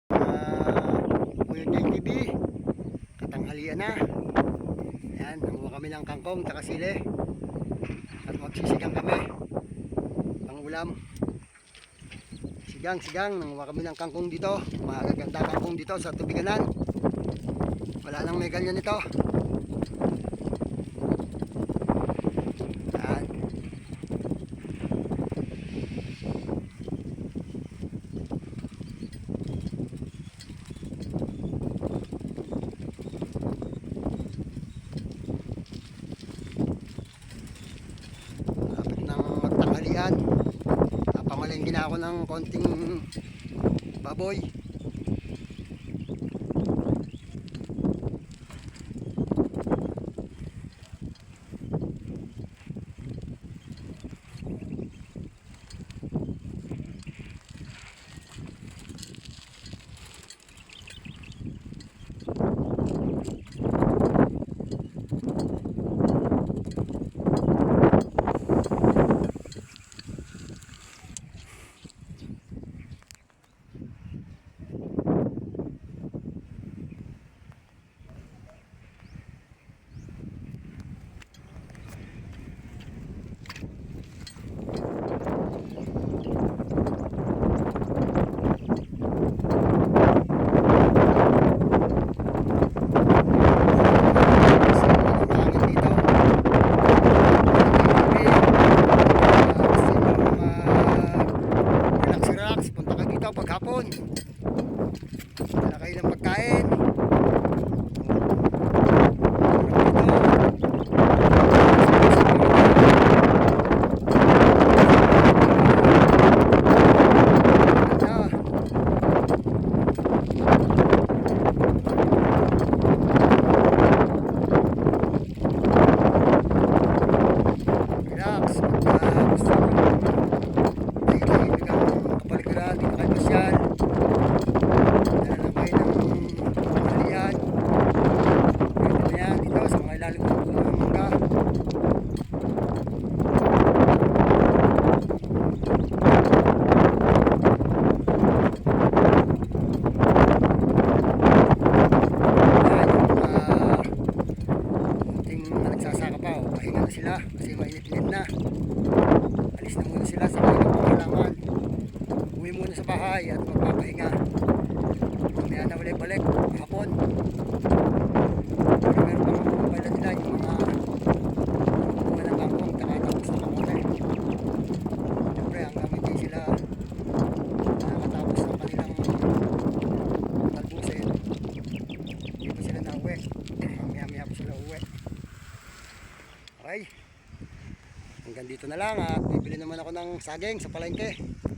Kuya JTV, katanghalian na. Ayan, nanguha kami ng kangkong tsaka sili at magsisigang kami pang ulam. Sigang, nanguha kami ng kangkong dito, magaganda kangkong dito sa tubiganan. Wala nang may ganyan ito. Ayan. Lapit ng magtanghalian. Pamalengke na ako ng konting baboy. Paghapon wala kayo ng pagkain. Relax, gusto nagsasaka pa o pahinga na sila kasi mainit-init na. Alis na muna sila sa kanilang pangailangan, uwi muna sa bahay at magpapahinga. Mamaya na ulit balik hapon. Pero meron pang mobile nila yung mga kuha ng kangkong tapos na kamote. Siyempre hanggang hindi sila nakatapos ng kanilang talbusin, hindi pa sila na uwi. Mamaya pa sila uwi. Okay, hanggang dito na lang at bibili naman ako ng saging sa palengke.